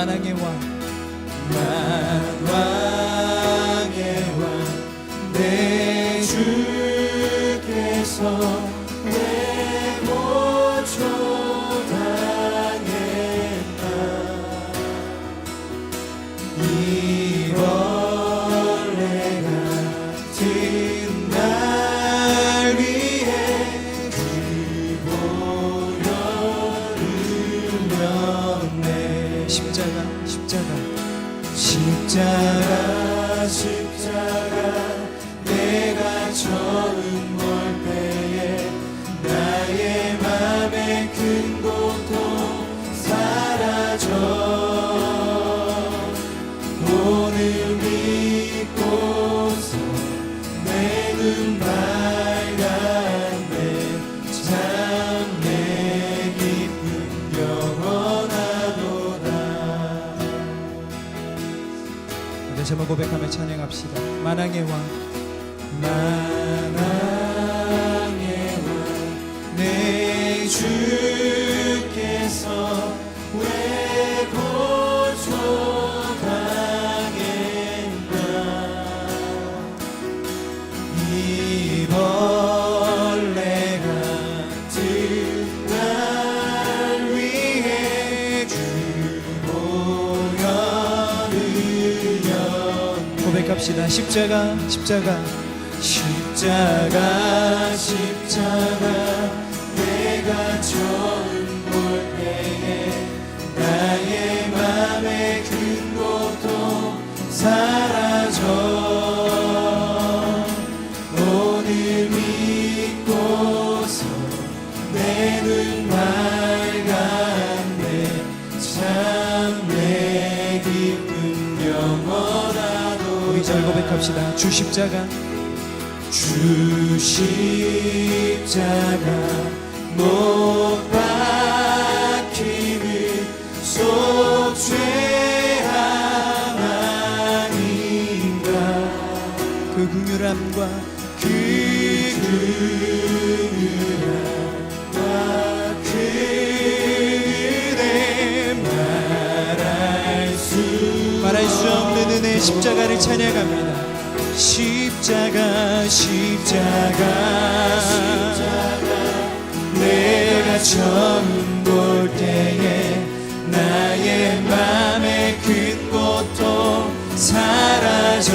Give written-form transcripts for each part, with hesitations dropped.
만왕의 왕, 만왕의 왕 내 주께서 왜 고초당했나. 이 벌레 같은 날 위해 그 보혈을 흘렸네. 십자가 내가 처음 볼 때에 나의 맘에 큰 고통 사라져. 오늘 믿고서 내 눈 밝았네. 참 내 기쁨 영원하도다. 다시 한번 고백하며 찬양합시다. 만왕의 왕, 만왕의 왕 내 주께서 왜 고초당했나. 이 벌레 같은 날 위해 주 보혈을 흘렸네. 고백합시다. 십자가 내가 처음 볼 때에 나의 맘에 큰 고통 사라져. 오늘 믿고서 내 눈 밝았네. 참 내 기쁨 영원하도다. 우리 절 고백합시다. 주 십자가 못 박히는 속죄함 아닌가. 그 긍휼함과 그 긍휼함과 그 은혜 말할 수 없는 은혜 십자가를 찬양합니다. 십자가 내가 처음 볼 때에 나의 맘에 큰 고통 사라져.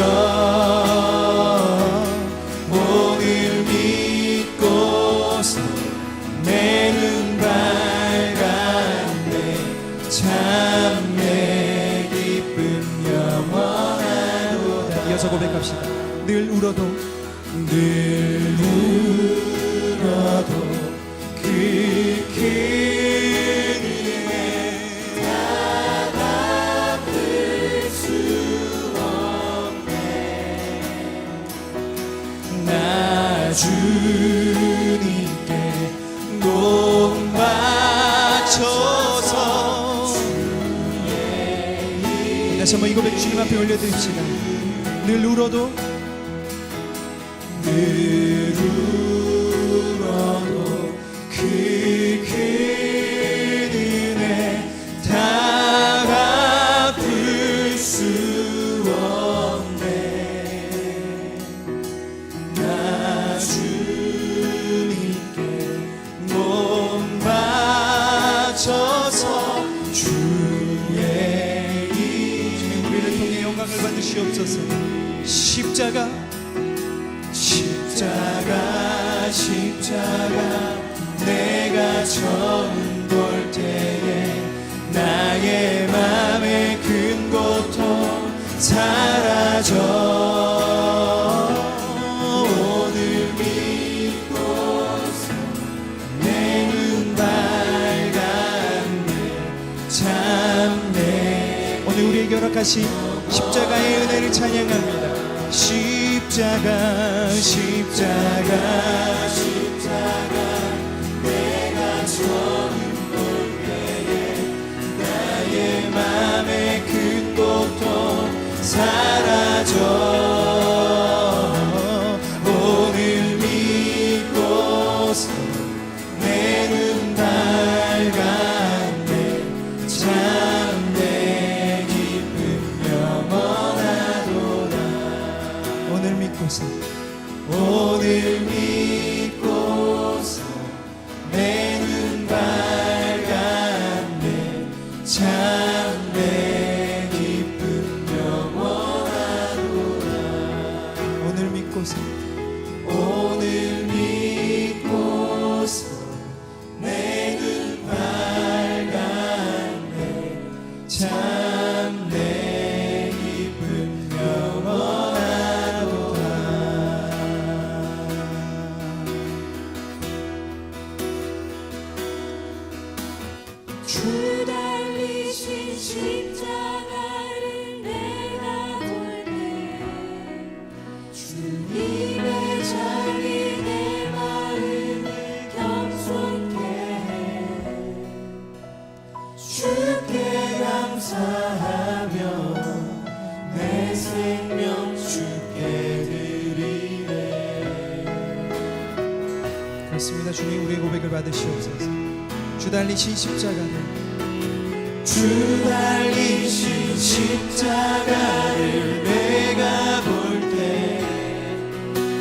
오늘 믿고서 내 눈 밝았네. 참 내 기쁨 영원하도다. 이어서 고백합시다. 늘 울어도 그 큰 은혜 다 갚을 수 없네. 나 주님께 몸 바쳐서 다시 한번 이 고백 주님 앞에 올려드립시다. 늘 울어도 그 큰 은혜 다 갚을 수 없네. 나 주님께 몸 바쳐서 주의 우리를 통해 영광을 받으시옵소서. 십자가 내가 처음 볼 때에 나의 맘에 큰 고통 사라져. 오늘 믿고서 내 눈 밝았네. 참 내 오늘 우리에게 허락하신 십자가의 은혜를 찬양합니다. 십자가 내가 처음 볼 때에 나의 맘에 큰 고통 사라져. 오늘 믿고서 내 눈 밝았네. 참 내 주 달리신 십자가를 내가 볼 때 주님의 자비 내 마음을 겸손케 해 주께 감사하며 내 생명 주께 드리네. 그렇습니다. 주님, 우리의 고백을 받으시옵소서. 주 달리신 십자가를, 주 달리신 십자가를 내가 볼 때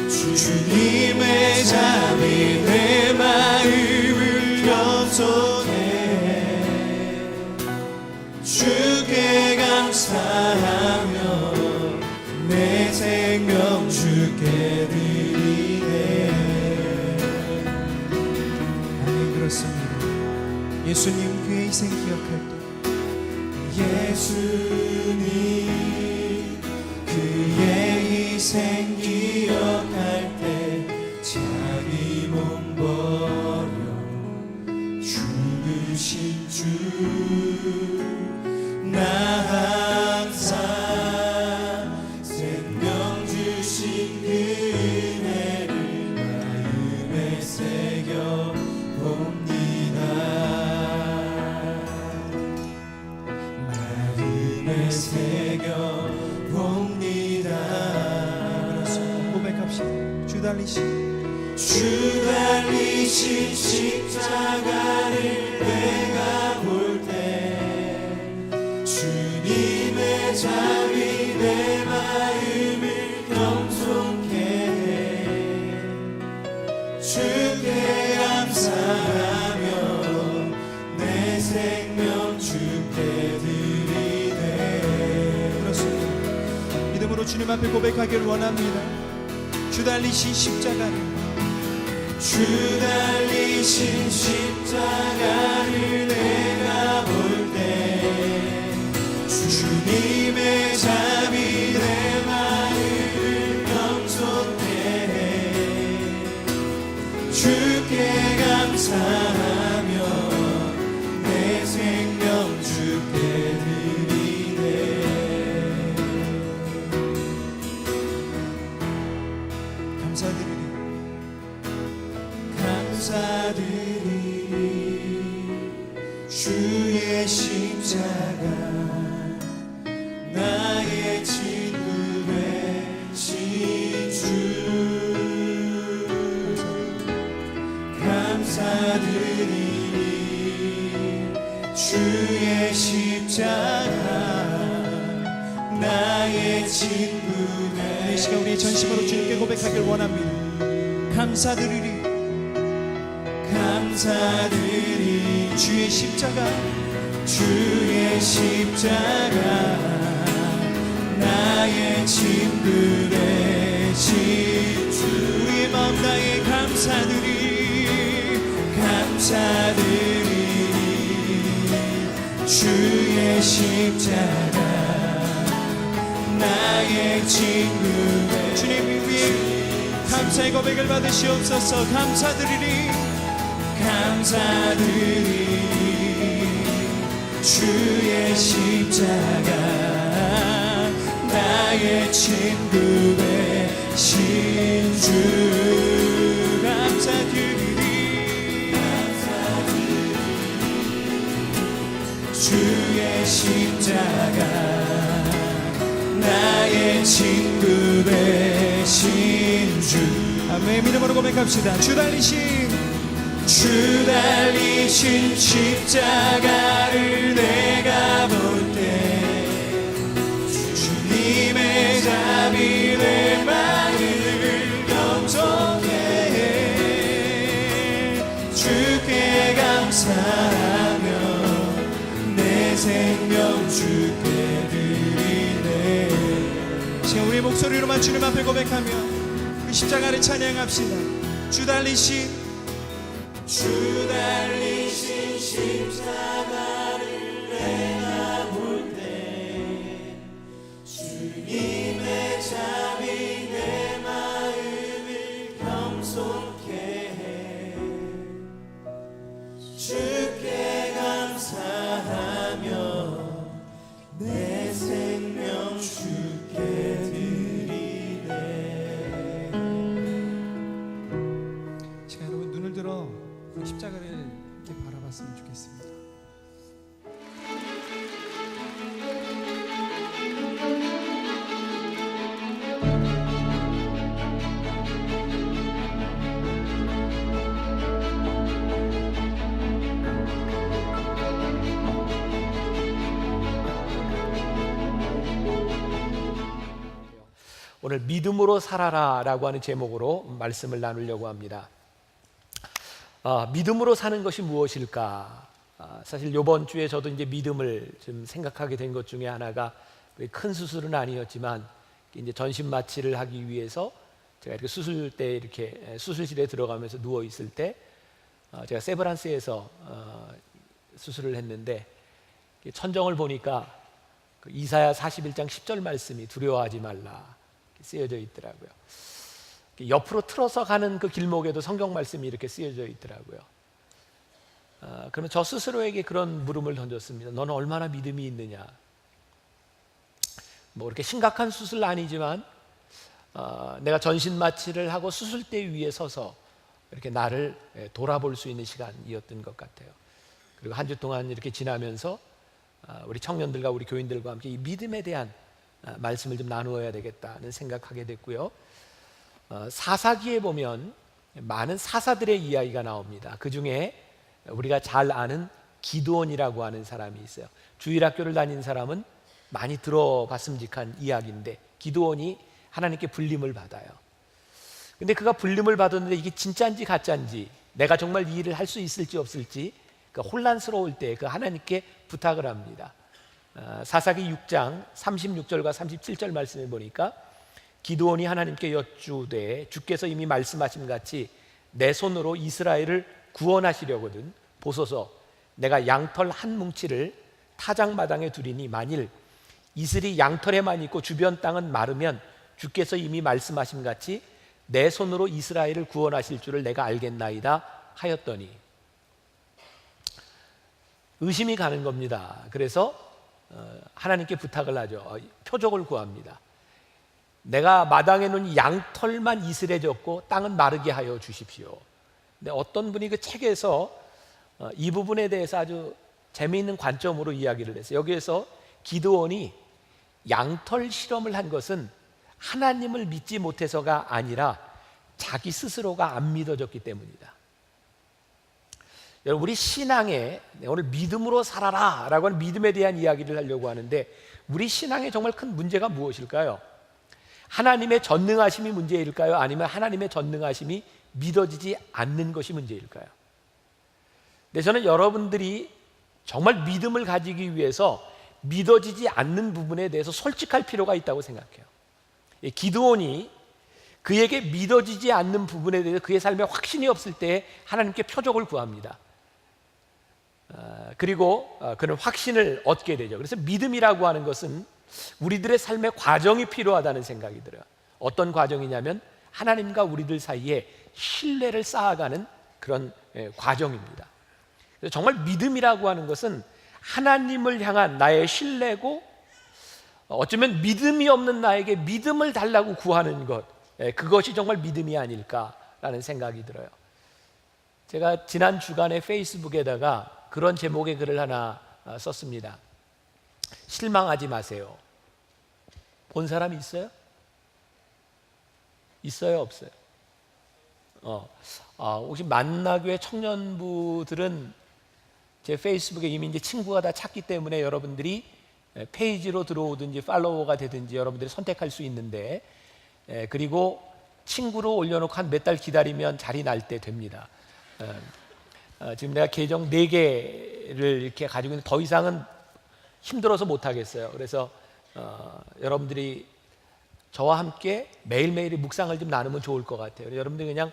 주님의 자비 내 마음을 겸손해 주께 감사하며 내 생명 주께 드리네. 아멘. 그렇습니다. 예수님 그의 희생 기억할 때, 예수님 그의 희생 기억할 때 자기 몸 버려 죽으신 주 나 항상 생명 주신 그 은혜를 마음에 새겨 봅니다. 마음에 새겨 봅니다. 고백합시다. 주 달리신 십자가를 내가 볼 때 주님의 자비 내 마음을 겸손케 해 주께 감사하며 내 생명 주께 드리네. 그렇습니다. 믿음으로 주님 앞에 고백하기를 원합니다. 주 달리신 십자가를, 주 달리신 십자가를 내가 볼 때 주님의 자비 내 마음을 겸손케 해 주께 감사하며 내 생명 주께 드리네. 감사드리니 주의 십자가 나의 친구 되신 주 감사드리니 주의 십자가 나의 친구 이 시간 우리의 전심으로 주님께 고백하기를 원합니다. 감사드리니 주의 십자가 나의 친구 되신 주 우리의 마음 다해 감사드리니 주의 십자가 나의 친구 주님 위에 감사의 고백을 받으시옵소서. 감사드리니 주의 십자가 나의 친구 되신 주 감사드리니 주의 십자가 나의 친구 되신 주 아멘. 믿음으로 고백합시다. 주 달리신 십자가를 내가 볼 때 주님의 자비 내 마음을 겸손케 해 주께 감사하며 내 생명 주께 드리네. 지금 우리의 목소리로만 주님 앞에 고백하며 그 십자가를 찬양합시다. 주 달리신 십자가를 내가 볼 때 주님의 자비 내 마음을 겸손케 해 주께 감사 들어 십자가를 이렇게 바라봤으면 좋겠습니다. 오늘 믿음으로 살아라 라고 하는 제목으로 말씀을 나누려고 합니다. 믿음으로 사는 것이 무엇일까? 사실 이번 주에 저도 이제 믿음을 좀 생각하게 된 것 중에 하나가 큰 수술은 아니었지만 이제 전신 마취를 하기 위해서 제가 이렇게 수술 때 이렇게 수술실에 들어가면서 누워 있을 때 제가 세브란스에서 수술을 했는데 천정을 보니까 그 이사야 41장 10절 말씀이 두려워하지 말라 쓰여져 있더라고요. 옆으로 틀어서 가는 그 길목에도 성경 말씀이 이렇게 쓰여져 있더라고요. 그러면 저 스스로에게 그런 물음을 던졌습니다. 너는 얼마나 믿음이 있느냐? 뭐 이렇게 심각한 수술 아니지만 내가 전신 마취를 하고 수술대 위에 서서 이렇게 나를 돌아볼 수 있는 시간이었던 것 같아요. 그리고 한 주 동안 이렇게 지나면서 우리 청년들과 우리 교인들과 함께 이 믿음에 대한 말씀을 좀 나누어야 되겠다는 생각하게 됐고요. 사사기에 보면 많은 사사들의 이야기가 나옵니다. 그 중에 우리가 잘 아는 기드온이라고 하는 사람이 있어요. 주일학교를 다닌 사람은 많이 들어봤음직한 이야기인데 기드온이 하나님께 불림을 받아요. 근데 그가 불림을 받았는데 이게 진짜인지 가짜인지 내가 정말 이 일을 할 수 있을지 없을지 혼란스러울 때 그 하나님께 부탁을 합니다. 사사기 6장 36절과 37절 말씀을 보니까 기드온이 하나님께 여쭈되 주께서 이미 말씀하신 같이 내 손으로 이스라엘을 구원하시려거든 보소서 내가 양털 한 뭉치를 타작마당에 두리니 만일 이슬이 양털에만 있고 주변 땅은 마르면 주께서 이미 말씀하신 같이 내 손으로 이스라엘을 구원하실 줄을 내가 알겠나이다 하였더니 의심이 가는 겁니다. 그래서 하나님께 부탁을 하죠. 표적을 구합니다. 내가 마당에 놓은 양털만 이슬해졌고 땅은 마르게 하여 주십시오. 근데 어떤 분이 그 책에서 이 부분에 대해서 아주 재미있는 관점으로 이야기를 했어요. 여기에서 기드온이 양털 실험을 한 것은 하나님을 믿지 못해서가 아니라 자기 스스로가 안 믿어졌기 때문이다. 여러분 우리 신앙에 오늘 믿음으로 살아라 라고 하는 믿음에 대한 이야기를 하려고 하는데 우리 신앙에 정말 큰 문제가 무엇일까요? 하나님의 전능하심이 문제일까요? 아니면 하나님의 전능하심이 믿어지지 않는 것이 문제일까요? 근데 저는 여러분들이 정말 믿음을 가지기 위해서 믿어지지 않는 부분에 대해서 솔직할 필요가 있다고 생각해요. 기드온이 그에게 믿어지지 않는 부분에 대해서 그의 삶에 확신이 없을 때 하나님께 표적을 구합니다. 그리고 그는 확신을 얻게 되죠. 그래서 믿음이라고 하는 것은 우리들의 삶의 과정이 필요하다는 생각이 들어요. 어떤 과정이냐면 하나님과 우리들 사이에 신뢰를 쌓아가는 그런 과정입니다. 그래서 정말 믿음이라고 하는 것은 하나님을 향한 나의 신뢰고 어쩌면 믿음이 없는 나에게 믿음을 달라고 구하는 것, 그것이 정말 믿음이 아닐까라는 생각이 들어요. 제가 지난 주간에 페이스북에다가 그런 제목의 글을 하나 썼습니다. 실망하지 마세요. 본 사람이 있어요? 있어요? 없어요? 혹시 만나교회 청년부들은 제 페이스북에 이미 이제 친구가 다 찾기 때문에 여러분들이 페이지로 들어오든지 팔로워가 되든지 여러분들이 선택할 수 있는데 그리고 친구로 올려놓고 한 몇 달 기다리면 자리 날 때 됩니다. 지금 내가 계정 4개를 이렇게 가지고 있는데 더 이상은 힘들어서 못하겠어요. 그래서 여러분들이 저와 함께 매일매일 묵상을 좀 나누면 좋을 것 같아요. 여러분들이 그냥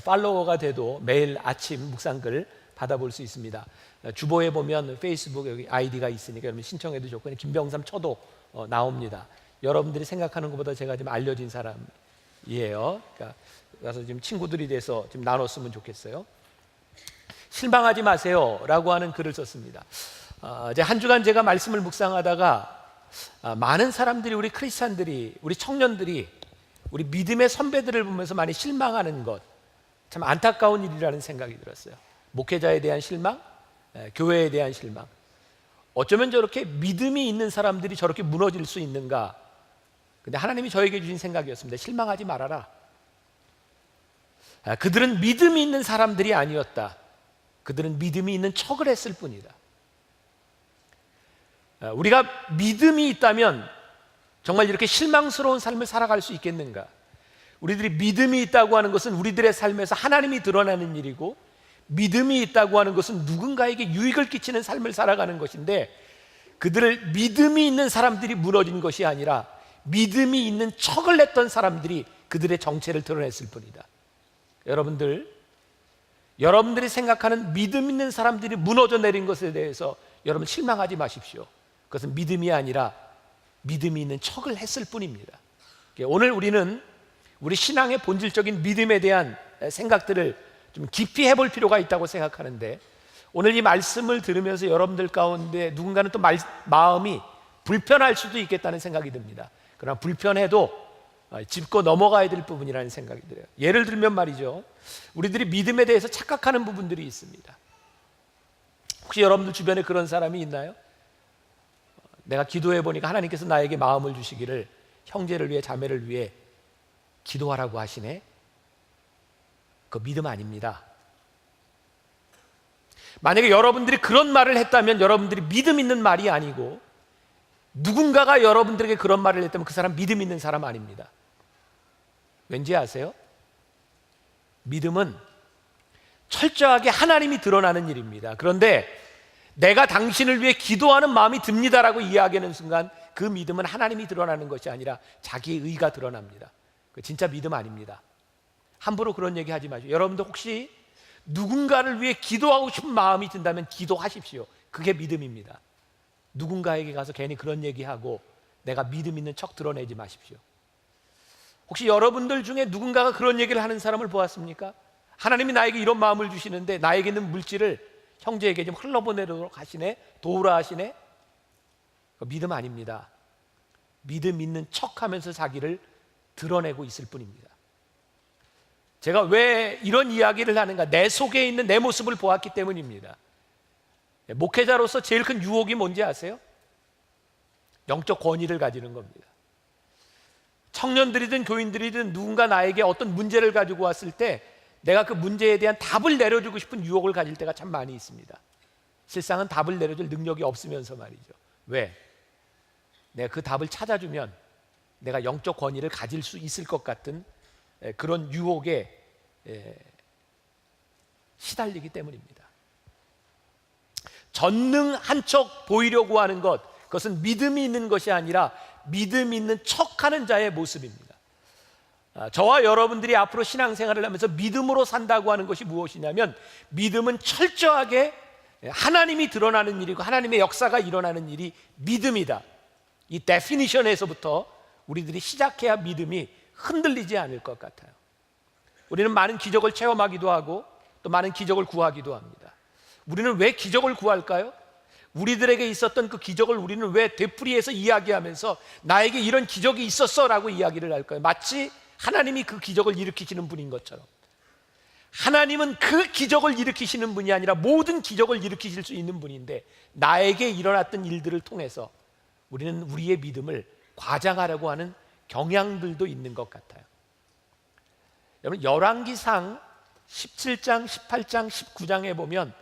팔로워가 돼도 매일 아침 묵상글 받아볼 수 있습니다. 주보에 보면 페이스북 여기 아이디가 있으니까 여러분 신청해도 좋고 김병삼 쳐도 나옵니다. 여러분들이 생각하는 것보다 제가 좀 알려진 사람이에요. 그러니까 그래서 지금 친구들이 돼서 좀 나눴으면 좋겠어요. 실망하지 마세요 라고 하는 글을 썼습니다. 이제 한 주간 제가 말씀을 묵상하다가 많은 사람들이 우리 크리스찬들이 우리 청년들이 우리 믿음의 선배들을 보면서 많이 실망하는 것 참 안타까운 일이라는 생각이 들었어요. 목회자에 대한 실망, 교회에 대한 실망. 어쩌면 저렇게 믿음이 있는 사람들이 저렇게 무너질 수 있는가? 근데 하나님이 저에게 주신 생각이었습니다. 실망하지 말아라. 그들은 믿음이 있는 사람들이 아니었다. 그들은 믿음이 있는 척을 했을 뿐이다. 우리가 믿음이 있다면 정말 이렇게 실망스러운 삶을 살아갈 수 있겠는가? 우리들이 믿음이 있다고 하는 것은 우리들의 삶에서 하나님이 드러나는 일이고, 믿음이 있다고 하는 것은 누군가에게 유익을 끼치는 삶을 살아가는 것인데, 그들을 믿음이 있는 사람들이 무너진 것이 아니라 믿음이 있는 척을 했던 사람들이 그들의 정체를 드러냈을 뿐이다. 여러분들이 생각하는 믿음 있는 사람들이 무너져 내린 것에 대해서 여러분 실망하지 마십시오. 그것은 믿음이 아니라 믿음이 있는 척을 했을 뿐입니다. 오늘 우리는 우리 신앙의 본질적인 믿음에 대한 생각들을 좀 깊이 해볼 필요가 있다고 생각하는데, 오늘 이 말씀을 들으면서 여러분들 가운데 누군가는 또 마음이 불편할 수도 있겠다는 생각이 듭니다. 그러나 불편해도 짚고 넘어가야 될 부분이라는 생각이 들어요. 예를 들면 말이죠, 우리들이 믿음에 대해서 착각하는 부분들이 있습니다. 혹시 여러분들 주변에 그런 사람이 있나요? 내가 기도해 보니까 하나님께서 나에게 마음을 주시기를 형제를 위해, 자매를 위해 기도하라고 하시네. 그거 믿음 아닙니다. 만약에 여러분들이 그런 말을 했다면 여러분들이 믿음 있는 말이 아니고, 누군가가 여러분들에게 그런 말을 했다면 그 사람 믿음 있는 사람 아닙니다. 왠지 아세요? 믿음은 철저하게 하나님이 드러나는 일입니다. 그런데 내가 당신을 위해 기도하는 마음이 듭니다라고 이야기하는 순간 그 믿음은 하나님이 드러나는 것이 아니라 자기의 의가 드러납니다. 그 진짜 믿음 아닙니다. 함부로 그런 얘기 하지 마시고, 여러분들 혹시 누군가를 위해 기도하고 싶은 마음이 든다면 기도하십시오. 그게 믿음입니다. 누군가에게 가서 괜히 그런 얘기하고 내가 믿음 있는 척 드러내지 마십시오. 혹시 여러분들 중에 누군가가 그런 얘기를 하는 사람을 보았습니까? 하나님이 나에게 이런 마음을 주시는데 나에게 있는 물질을 형제에게 좀 흘러보내도록 하시네, 도우라 하시네. 믿음 아닙니다. 믿음 있는 척하면서 자기를 드러내고 있을 뿐입니다. 제가 왜 이런 이야기를 하는가? 내 속에 있는 내 모습을 보았기 때문입니다. 목회자로서 제일 큰 유혹이 뭔지 아세요? 영적 권위를 가지는 겁니다. 청년들이든 교인들이든 누군가 나에게 어떤 문제를 가지고 왔을 때 내가 그 문제에 대한 답을 내려주고 싶은 유혹을 가질 때가 참 많이 있습니다. 실상은 답을 내려줄 능력이 없으면서 말이죠. 왜? 내가 그 답을 찾아주면 내가 영적 권위를 가질 수 있을 것 같은 그런 유혹에 시달리기 때문입니다. 전능한 척 보이려고 하는 것, 그것은 믿음이 있는 것이 아니라 믿음 있는 척하는 자의 모습입니다. 저와 여러분들이 앞으로 신앙생활을 하면서 믿음으로 산다고 하는 것이 무엇이냐면, 믿음은 철저하게 하나님이 드러나는 일이고 하나님의 역사가 일어나는 일이 믿음이다. 이 데피니션에서부터 우리들이 시작해야 믿음이 흔들리지 않을 것 같아요. 우리는 많은 기적을 체험하기도 하고 또 많은 기적을 구하기도 합니다. 우리는 왜 기적을 구할까요? 우리들에게 있었던 그 기적을 우리는 왜 되풀이해서 이야기하면서 나에게 이런 기적이 있었어 라고 이야기를 할까요? 마치 하나님이 그 기적을 일으키시는 분인 것처럼. 하나님은 그 기적을 일으키시는 분이 아니라 모든 기적을 일으키실 수 있는 분인데, 나에게 일어났던 일들을 통해서 우리는 우리의 믿음을 과장하려고 하는 경향들도 있는 것 같아요. 여러분, 열왕기상 17장, 18장, 19장에 보면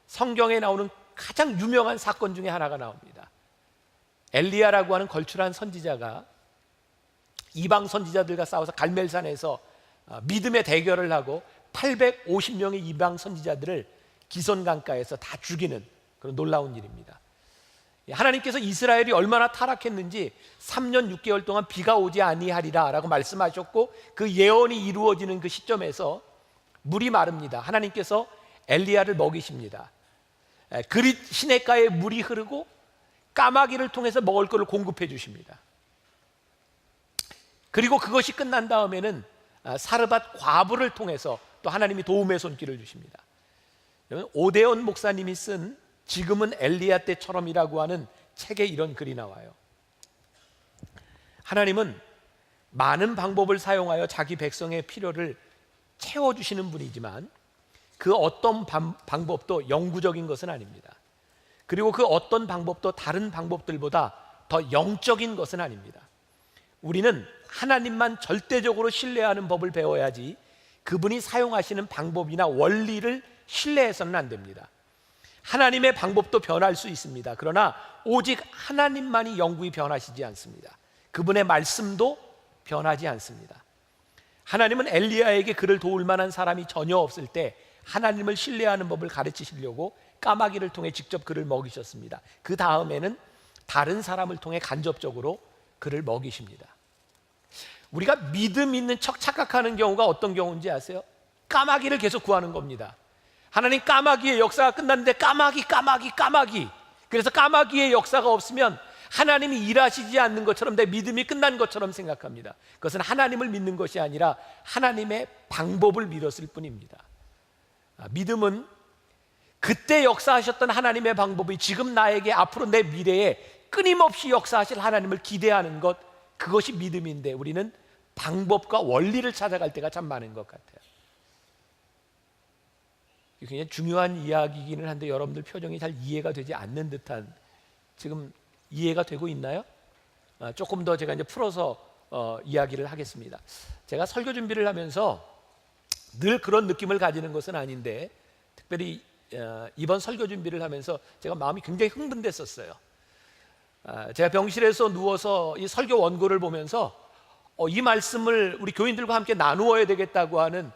성경에 나오는 가장 유명한 사건 중에 하나가 나옵니다. 엘리야라고 하는 걸출한 선지자가 이방 선지자들과 싸워서 갈멜산에서 믿음의 대결을 하고 850명의 이방 선지자들을 기손강가에서 다 죽이는 그런 놀라운 일입니다. 하나님께서 이스라엘이 얼마나 타락했는지 3년 6개월 동안 비가 오지 아니하리라 라고 말씀하셨고, 그 예언이 이루어지는 그 시점에서 물이 마릅니다. 하나님께서 엘리야를 먹이십니다. 그릿 시냇가에 물이 흐르고 까마귀를 통해서 먹을 것을 공급해 주십니다. 그리고 그것이 끝난 다음에는 사르밧 과부를 통해서 또 하나님이 도움의 손길을 주십니다. 오대원 목사님이 쓴 지금은 엘리야 때처럼이라고 하는 책에 이런 글이 나와요. 하나님은 많은 방법을 사용하여 자기 백성의 필요를 채워주시는 분이지만 그 어떤 방법도 영구적인 것은 아닙니다. 그리고 그 어떤 방법도 다른 방법들보다 더 영적인 것은 아닙니다. 우리는 하나님만 절대적으로 신뢰하는 법을 배워야지 그분이 사용하시는 방법이나 원리를 신뢰해서는 안 됩니다. 하나님의 방법도 변할 수 있습니다. 그러나 오직 하나님만이 영구히 변하시지 않습니다. 그분의 말씀도 변하지 않습니다. 하나님은 엘리야에게 그를 도울 만한 사람이 전혀 없을 때 하나님을 신뢰하는 법을 가르치시려고 까마귀를 통해 직접 그를 먹이셨습니다. 그 다음에는 다른 사람을 통해 간접적으로 그를 먹이십니다. 우리가 믿음 있는 척 착각하는 경우가 어떤 경우인지 아세요? 까마귀를 계속 구하는 겁니다. 하나님, 까마귀의 역사가 끝났는데 까마귀. 그래서 까마귀의 역사가 없으면 하나님이 일하시지 않는 것처럼 내 믿음이 끝난 것처럼 생각합니다. 그것은 하나님을 믿는 것이 아니라 하나님의 방법을 믿었을 뿐입니다. 믿음은 그때 역사하셨던 하나님의 방법이 지금 나에게 앞으로 내 미래에 끊임없이 역사하실 하나님을 기대하는 것, 그것이 믿음인데 우리는 방법과 원리를 찾아갈 때가 참 많은 것 같아요. 굉장히 중요한 이야기이기는 한데 여러분들 표정이 잘 이해가 되지 않는 듯한, 지금 이해가 되고 있나요? 조금 더 제가 이제 풀어서 이야기를 하겠습니다. 제가 설교 준비를 하면서 늘 그런 느낌을 가지는 것은 아닌데 특별히 이번 설교 준비를 하면서 제가 마음이 굉장히 흥분됐었어요. 제가 병실에서 누워서 이 설교 원고를 보면서 이 말씀을 우리 교인들과 함께 나누어야 되겠다고 하는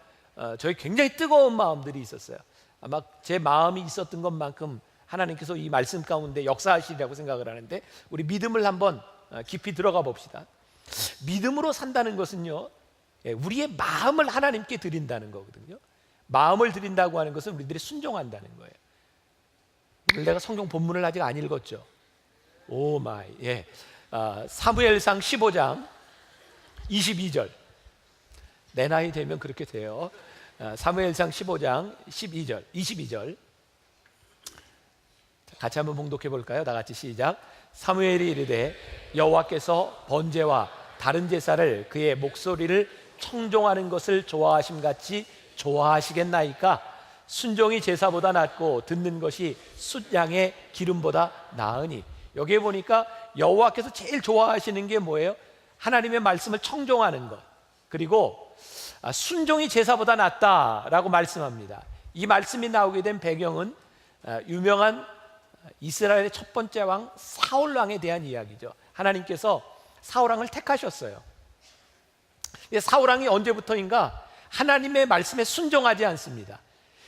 저희 굉장히 뜨거운 마음들이 있었어요. 아마 제 마음이 있었던 것만큼 하나님께서 이 말씀 가운데 역사하시리라고 생각을 하는데, 우리 믿음을 한번 깊이 들어가 봅시다. 믿음으로 산다는 것은요, 우리의 마음을 하나님께 드린다는 거거든요. 마음을 드린다고 하는 것은 우리들이 순종한다는 거예요. 오늘 내가 성경 본문을 아직 안 읽었죠? 오 마이. 예. 사무엘상 15장 22절. 내 나이 되면 그렇게 돼요. 사무엘상 15장 22절. 같이 한번 봉독해 볼까요? 다 같이 시작. 사무엘이 이르되 여호와께서 번제와 다른 제사를 그의 목소리를 청종하는 것을 좋아하심 같이 좋아하시겠나이까? 순종이 제사보다 낫고 듣는 것이 숫양의 기름보다 나으니. 여기에 보니까 여호와께서 제일 좋아하시는 게 뭐예요? 하나님의 말씀을 청종하는 것, 그리고 순종이 제사보다 낫다라고 말씀합니다. 이 말씀이 나오게 된 배경은 유명한 이스라엘의 첫 번째 왕 사울 왕에 대한 이야기죠. 하나님께서 사울 왕을 택하셨어요. 사울 왕이 언제부터인가 하나님의 말씀에 순종하지 않습니다.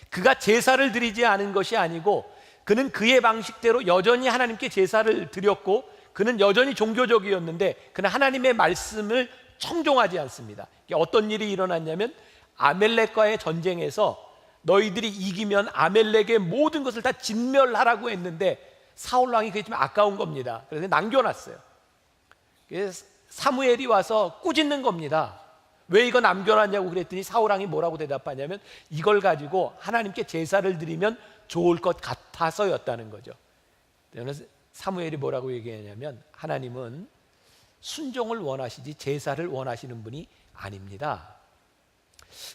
그가 제사를 드리지 않은 것이 아니고 그는 그의 방식대로 여전히 하나님께 제사를 드렸고 그는 여전히 종교적이었는데 그는 하나님의 말씀을 청종하지 않습니다. 어떤 일이 일어났냐면 아멜렉과의 전쟁에서 너희들이 이기면 아멜렉의 모든 것을 다 진멸하라고 했는데 사울 왕이 그게 좀 아까운 겁니다. 그래서 남겨놨어요. 그래서 사무엘이 와서 꾸짖는 겁니다. 왜 이거 남겨놨냐고 그랬더니 사울 왕이 뭐라고 대답하냐면 이걸 가지고 하나님께 제사를 드리면 좋을 것 같아서였다는 거죠. 그래서 사무엘이 뭐라고 얘기하냐면 하나님은 순종을 원하시지 제사를 원하시는 분이 아닙니다.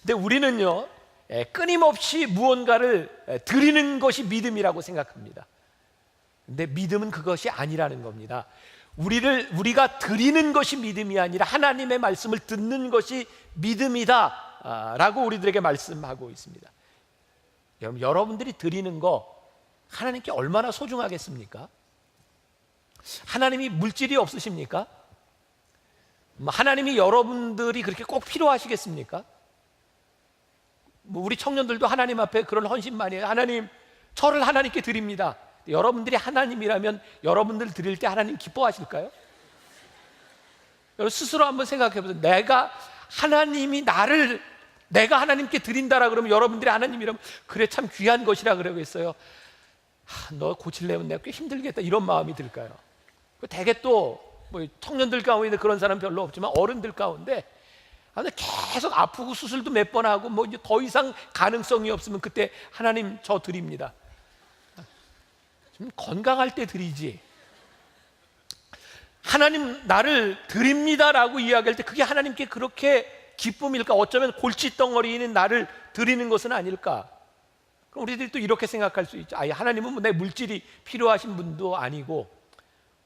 근데 우리는요, 끊임없이 무언가를 드리는 것이 믿음이라고 생각합니다. 근데 믿음은 그것이 아니라는 겁니다. 우리가 드리는 것이 믿음이 아니라 하나님의 말씀을 듣는 것이 믿음이다 라고 우리들에게 말씀하고 있습니다. 여러분들이 드리는 거 하나님께 얼마나 소중하겠습니까? 하나님이 물질이 없으십니까? 하나님이 여러분들이 그렇게 꼭 필요하시겠습니까? 우리 청년들도 하나님 앞에 그런 헌신 많이 해요. 하나님, 저를 하나님께 드립니다. 여러분들이 하나님이라면 여러분들 드릴 때 하나님 기뻐하실까요? 여러분 스스로 한번 생각해 보세요. 내가 하나님께 드린다라 그러면 여러분들이 하나님이라면 그래 참 귀한 것이라 그러겠어요. 너 고치려면 내가 꽤 힘들겠다 이런 마음이 들까요? 대개 또 뭐 청년들 가운데 그런 사람 별로 없지만 어른들 가운데 계속 아프고 수술도 몇 번 하고 뭐 이제 더 이상 가능성이 없으면 그때 하나님 저 드립니다. 좀 건강할 때 드리지. 하나님 나를 드립니다라고 이야기할 때 그게 하나님께 그렇게 기쁨일까? 어쩌면 골칫덩어리인 나를 드리는 것은 아닐까? 그럼 우리들이 또 이렇게 생각할 수 있죠. 하나님은 뭐 내 물질이 필요하신 분도 아니고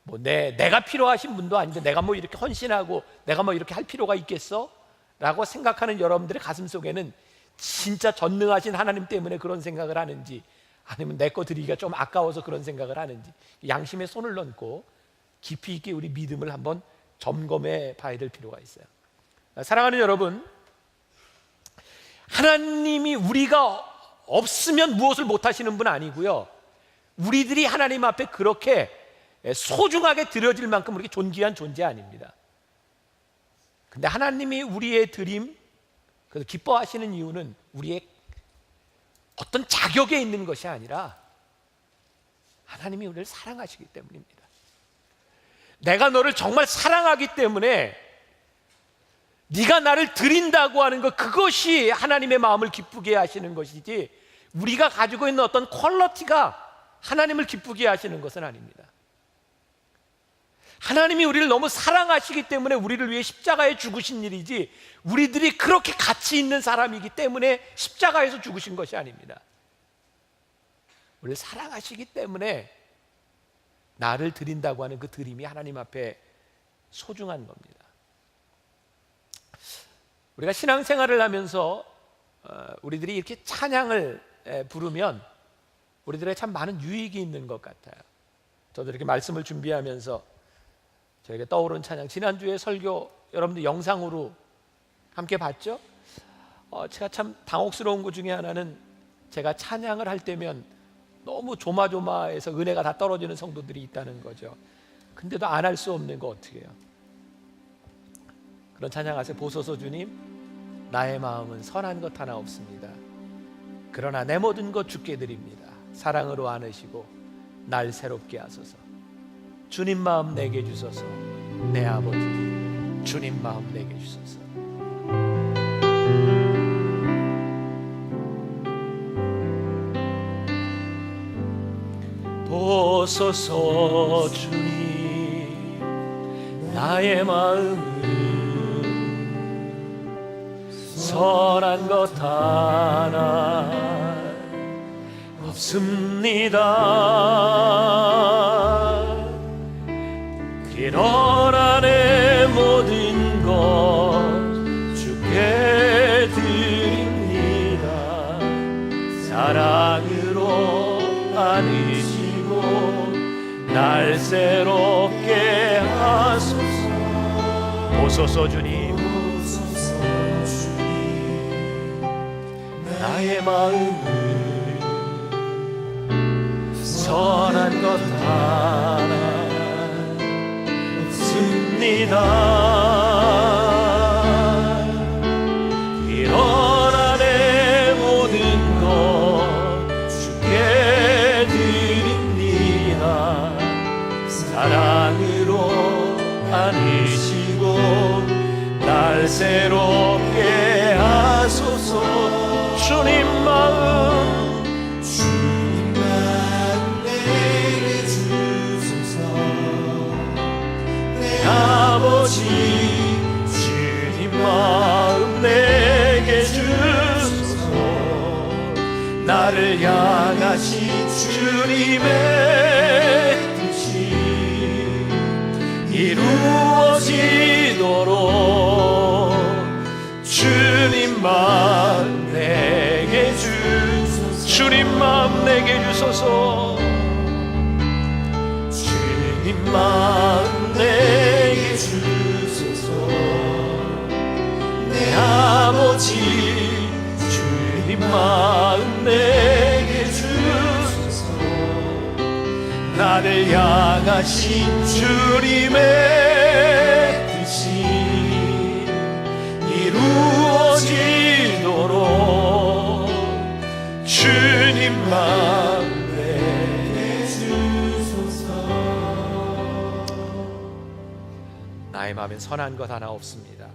뭐 내가 필요하신 분도 아닌데 내가 뭐 이렇게 헌신하고 내가 뭐 이렇게 할 필요가 있겠어? 라고 생각하는 여러분들의 가슴 속에는 진짜 전능하신 하나님 때문에 그런 생각을 하는지, 아니면 내 거 드리기가 좀 아까워서 그런 생각을 하는지, 양심에 손을 얹고 깊이 있게 우리 믿음을 한번 점검해 봐야 될 필요가 있어요. 사랑하는 여러분, 하나님이 우리가 없으면 무엇을 못하시는 분 아니고요, 우리들이 하나님 앞에 그렇게 소중하게 드려질 만큼 우리가 존귀한 존재 아닙니다. 근데 하나님이 우리의 드림, 그래서 기뻐하시는 이유는 우리의 어떤 자격에 있는 것이 아니라 하나님이 우리를 사랑하시기 때문입니다. 내가 너를 정말 사랑하기 때문에 네가 나를 드린다고 하는 것, 그것이 하나님의 마음을 기쁘게 하시는 것이지, 우리가 가지고 있는 어떤 퀄리티가 하나님을 기쁘게 하시는 것은 아닙니다. 하나님이 우리를 너무 사랑하시기 때문에 우리를 위해 십자가에 죽으신 일이지, 우리들이 그렇게 가치 있는 사람이기 때문에 십자가에서 죽으신 것이 아닙니다. 우리를 사랑하시기 때문에 나를 드린다고 하는 그 드림이 하나님 앞에 소중한 겁니다. 우리가 신앙생활을 하면서 우리들이 이렇게 찬양을 부르면 우리들에게 참 많은 유익이 있는 것 같아요. 저도 이렇게 말씀을 준비하면서 저에게 떠오른 찬양, 지난주에 설교 여러분들 영상으로 함께 봤죠? 제가 참 당혹스러운 것 중에 하나는, 제가 찬양을 할 때면 너무 조마조마해서 은혜가 다 떨어지는 성도들이 있다는 거죠. 근데도 안 할 수 없는 거 어떻게 해요? 그런 찬양하세요. 보소서 주님, 나의 마음은 선한 것 하나 없습니다. 그러나 내 모든 것 주께 드립니다. 사랑으로 안으시고 날 새롭게 하소서. 주님 마음 내게 주소서. 내 아버지, 주님 마음 내게 주소서. 보소서 주님, 나의 마음은 선한 것 하나 없습니다. 그러나 내 모든 것 주께 드립니다. 사랑으로 안으시고 날 새롭게 하소서. 보소서 주님, 나의 마음은 선한 것 하나 일어나 내 모든 것 주께 드립니다. 사랑으로 안으시고 날 새롭게 하소서. 주님 마음 내게 주소서. 아버지, 주님 마음 내게 주소서. 나를 향하신 주님의 뜻이 이루어지도록 주님 마음 내게 주소서. 주님 마음 내게 주소서. 주님 마음 내게 주소서. 내 아버지, 주님 마음 내게 주소서. 나를 향하신 주님의 뜻이 이루어지도록 주님 마음 내게 주소서. 나의 마음엔 선한 것 하나 없습니다.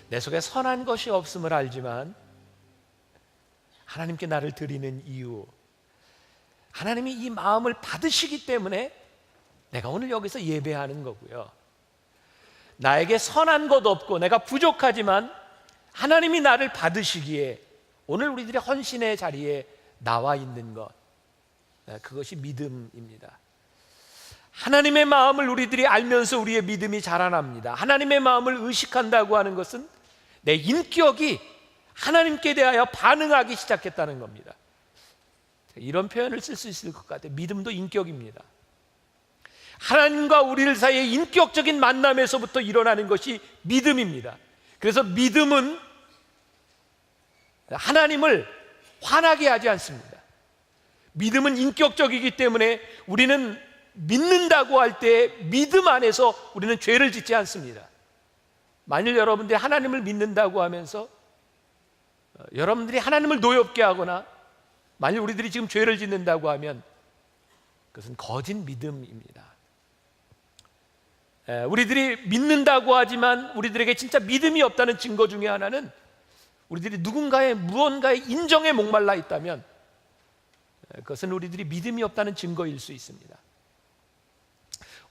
내 속에 선한 것이 없음을 알지만 하나님께 나를 드리는 이유, 하나님이 이 마음을 받으시기 때문에 내가 오늘 여기서 예배하는 거고요. 나에게 선한 것 없고 내가 부족하지만 하나님이 나를 받으시기에 오늘 우리들의 헌신의 자리에 나와 있는 것, 그것이 믿음입니다. 하나님의 마음을 우리들이 알면서 우리의 믿음이 자라납니다. 하나님의 마음을 의식한다고 하는 것은 내 인격이 하나님께 대하여 반응하기 시작했다는 겁니다. 이런 표현을 쓸 수 있을 것 같아요. 믿음도 인격입니다. 하나님과 우리들 사이의 인격적인 만남에서부터 일어나는 것이 믿음입니다. 그래서 믿음은 하나님을 화나게 하지 않습니다. 믿음은 인격적이기 때문에 우리는 믿는다고 할 때 믿음 안에서 우리는 죄를 짓지 않습니다. 만일 여러분들이 하나님을 믿는다고 하면서 여러분들이 하나님을 노엽게 하거나 만일 우리들이 지금 죄를 짓는다고 하면 그것은 거짓 믿음입니다. 우리들이 믿는다고 하지만 우리들에게 진짜 믿음이 없다는 증거 중에 하나는 우리들이 누군가의 무언가의 인정에 목말라 있다면 그것은 우리들이 믿음이 없다는 증거일 수 있습니다.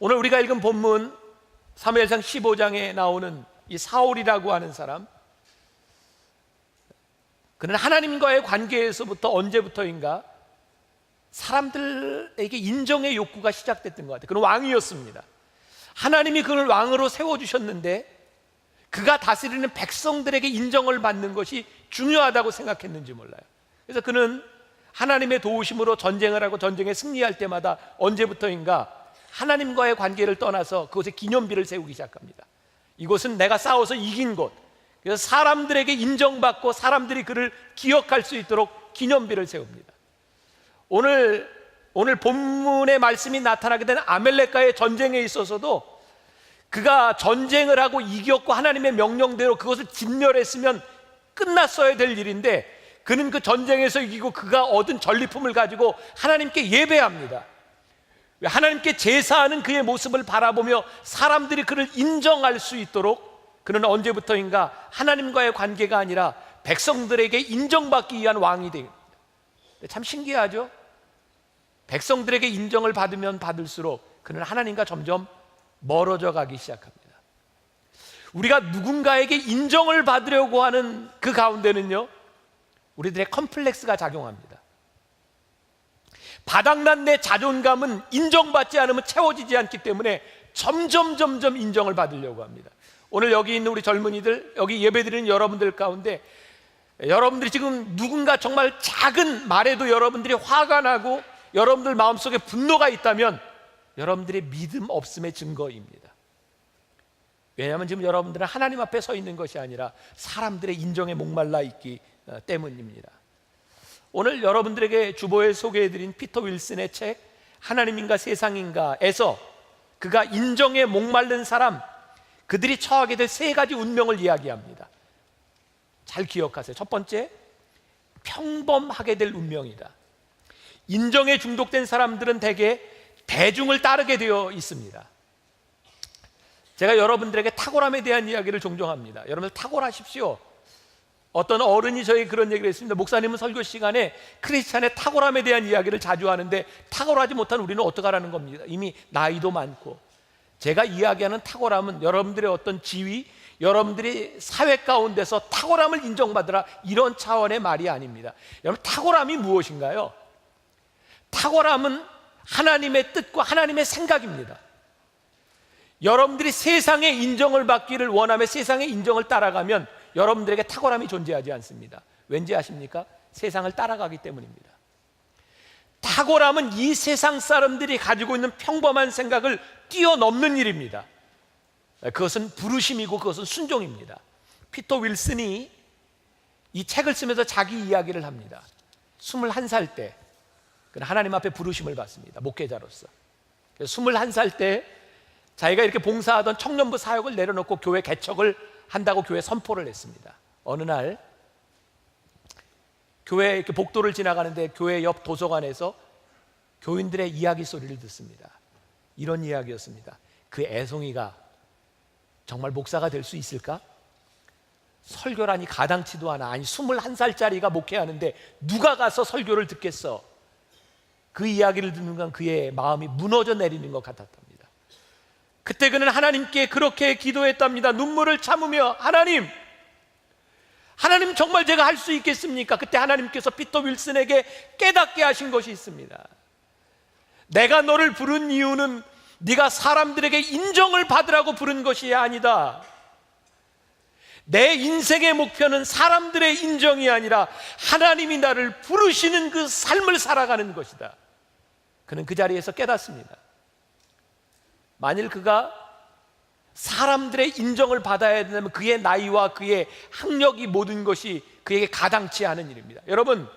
오늘 우리가 읽은 본문 사무엘상 15장에 나오는 이 사울이라고 하는 사람, 그는 하나님과의 관계에서부터 언제부터인가 사람들에게 인정의 욕구가 시작됐던 것 같아요. 그는 왕이었습니다. 하나님이 그를 왕으로 세워주셨는데 그가 다스리는 백성들에게 인정을 받는 것이 중요하다고 생각했는지 몰라요. 그래서 그는 하나님의 도우심으로 전쟁을 하고 전쟁에 승리할 때마다 언제부터인가 하나님과의 관계를 떠나서 그곳에 기념비를 세우기 시작합니다. 이곳은 내가 싸워서 이긴 곳. 그래서 사람들에게 인정받고 사람들이 그를 기억할 수 있도록 기념비를 세웁니다. 오늘 본문의 말씀이 나타나게 된 아멜렉과의 전쟁에 있어서도 그가 전쟁을 하고 이겼고 하나님의 명령대로 그것을 진멸했으면 끝났어야 될 일인데 그는 그 전쟁에서 이기고 그가 얻은 전리품을 가지고 하나님께 예배합니다. 하나님께 제사하는 그의 모습을 바라보며 사람들이 그를 인정할 수 있도록 그는 언제부터인가 하나님과의 관계가 아니라 백성들에게 인정받기 위한 왕이 됩니다. 참 신기하죠? 백성들에게 인정을 받으면 받을수록 그는 하나님과 점점 멀어져 가기 시작합니다. 우리가 누군가에게 인정을 받으려고 하는 그 가운데는요, 우리들의 컴플렉스가 작용합니다. 바닥난 내 자존감은 인정받지 않으면 채워지지 않기 때문에 점점 인정을 받으려고 합니다. 오늘 여기 있는 우리 젊은이들, 여기 예배드리는 여러분들 가운데 여러분들이 지금 누군가 정말 작은 말에도 여러분들이 화가 나고 여러분들 마음속에 분노가 있다면 여러분들의 믿음 없음의 증거입니다. 왜냐하면 지금 여러분들은 하나님 앞에 서 있는 것이 아니라 사람들의 인정에 목말라 있기 때문입니다. 오늘 여러분들에게 주보에 소개해드린 피터 윌슨의 책 하나님인가 세상인가에서 그가 인정에 목마른 사람, 그들이 처하게 될 세 가지 운명을 이야기합니다. 잘 기억하세요. 첫 번째, 평범하게 될 운명이다. 인정에 중독된 사람들은 대개 대중을 따르게 되어 있습니다. 제가 여러분들에게 탁월함에 대한 이야기를 종종 합니다. 여러분들 탁월하십시오. 어떤 어른이 저에게 그런 얘기를 했습니다. 목사님은 설교 시간에 크리스찬의 탁월함에 대한 이야기를 자주 하는데 탁월하지 못한 우리는 어떡하라는 겁니다. 이미 나이도 많고. 제가 이야기하는 탁월함은 여러분들의 어떤 지위, 여러분들이 사회 가운데서 탁월함을 인정받으라, 이런 차원의 말이 아닙니다. 여러분, 탁월함이 무엇인가요? 탁월함은 하나님의 뜻과 하나님의 생각입니다. 여러분들이 세상의 인정을 받기를 원하며 세상의 인정을 따라가면 여러분들에게 탁월함이 존재하지 않습니다. 왠지 아십니까? 세상을 따라가기 때문입니다. 탁월함은 이 세상 사람들이 가지고 있는 평범한 생각을 뛰어넘는 일입니다. 그것은 부르심이고 그것은 순종입니다. 피터 윌슨이 이 책을 쓰면서 자기 이야기를 합니다. 21살 때 하나님 앞에 부르심을 받습니다. 목회자로서. 21살 때 자기가 이렇게 봉사하던 청년부 사역을 내려놓고 교회 개척을 한다고 교회 선포를 했습니다. 어느 날 교회 이렇게 복도를 지나가는데 교회 옆 도서관에서 교인들의 이야기 소리를 듣습니다. 이런 이야기였습니다. 그 애송이가 정말 목사가 될 수 있을까? 설교라니 가당치도 않아. 아니 21살짜리가 목회하는데 누가 가서 설교를 듣겠어? 그 이야기를 듣는 건 그의 마음이 무너져 내리는 것 같았답니다. 그때 그는 하나님께 그렇게 기도했답니다. 눈물을 참으며 하나님 정말 제가 할 수 있겠습니까? 그때 하나님께서 피터 윌슨에게 깨닫게 하신 것이 있습니다. 내가 너를 부른 이유는 네가 사람들에게 인정을 받으라고 부른 것이 아니다. 내 인생의 목표는 사람들의 인정이 아니라 하나님이 나를 부르시는 그 삶을 살아가는 것이다. 그는 그 자리에서 깨닫습니다. 만일 그가 사람들의 인정을 받아야 된다면 그의 나이와 그의 학력이 모든 것이 그에게 가당치 않은 일입니다. 여러분,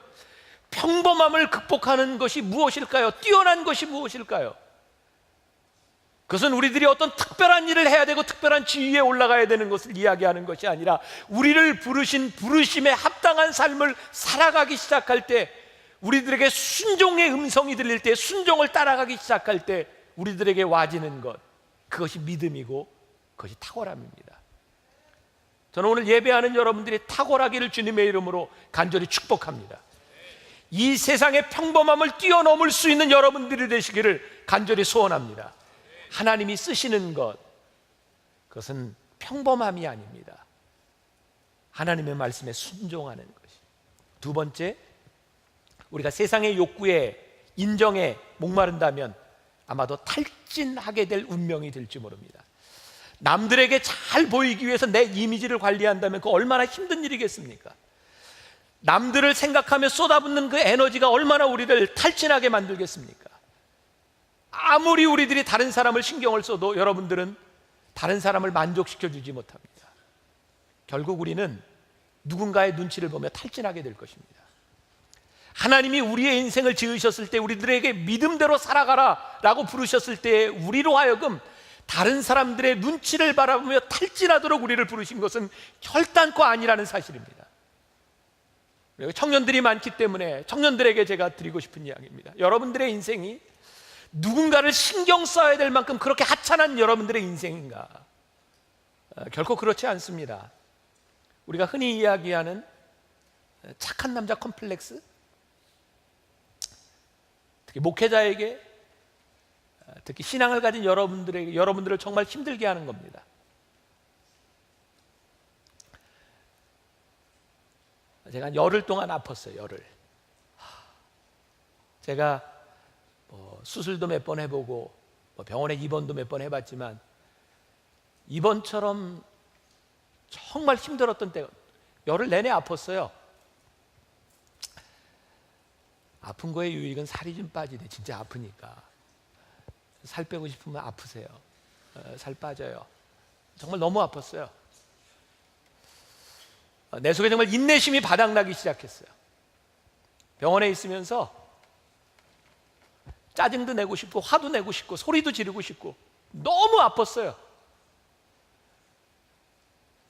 평범함을 극복하는 것이 무엇일까요? 뛰어난 것이 무엇일까요? 그것은 우리들이 어떤 특별한 일을 해야 되고 특별한 지위에 올라가야 되는 것을 이야기하는 것이 아니라 우리를 부르신 부르심에 합당한 삶을 살아가기 시작할 때, 우리들에게 순종의 음성이 들릴 때, 순종을 따라가기 시작할 때 우리들에게 와지는 것, 그것이 믿음이고 그것이 탁월함입니다. 저는 오늘 예배하는 여러분들이 탁월하기를 주님의 이름으로 간절히 축복합니다. 이 세상의 평범함을 뛰어넘을 수 있는 여러분들이 되시기를 간절히 소원합니다. 하나님이 쓰시는 것, 그것은 평범함이 아닙니다. 하나님의 말씀에 순종하는 것이. 두 번째, 우리가 세상의 욕구에, 인정에 목마른다면 아마도 탈진하게 될 운명이 될지 모릅니다. 남들에게 잘 보이기 위해서 내 이미지를 관리한다면 그 얼마나 힘든 일이겠습니까? 남들을 생각하며 쏟아붓는 그 에너지가 얼마나 우리를 탈진하게 만들겠습니까? 아무리 우리들이 다른 사람을 신경을 써도 여러분들은 다른 사람을 만족시켜 주지 못합니다. 결국 우리는 누군가의 눈치를 보며 탈진하게 될 것입니다. 하나님이 우리의 인생을 지으셨을 때 우리들에게 믿음대로 살아가라 라고 부르셨을 때 우리로 하여금 다른 사람들의 눈치를 바라보며 탈진하도록 우리를 부르신 것은 결단코 아니라는 사실입니다. 청년들이 많기 때문에 청년들에게 제가 드리고 싶은 이야기입니다. 여러분들의 인생이 누군가를 신경 써야 될 만큼 그렇게 하찮은 여러분들의 인생인가? 결코 그렇지 않습니다. 우리가 흔히 이야기하는 착한 남자 컴플렉스, 특히 목회자에게, 특히 신앙을 가진 여러분들에게, 여러분들을 정말 힘들게 하는 겁니다. 제가 한 열흘 동안 아팠어요. 열흘. 제가 수술도 몇 번 해보고 병원에 입원도 몇 번 해봤지만 이번처럼 정말 힘들었던 때가, 열흘 내내 아팠어요. 아픈 거의 유익은 살이 좀 빠지네. 진짜 아프니까. 살 빼고 싶으면 아프세요. 살 빠져요. 정말 너무 아팠어요. 내 속에 정말 인내심이 바닥나기 시작했어요. 병원에 있으면서 짜증도 내고 싶고 화도 내고 싶고 소리도 지르고 싶고 너무 아팠어요.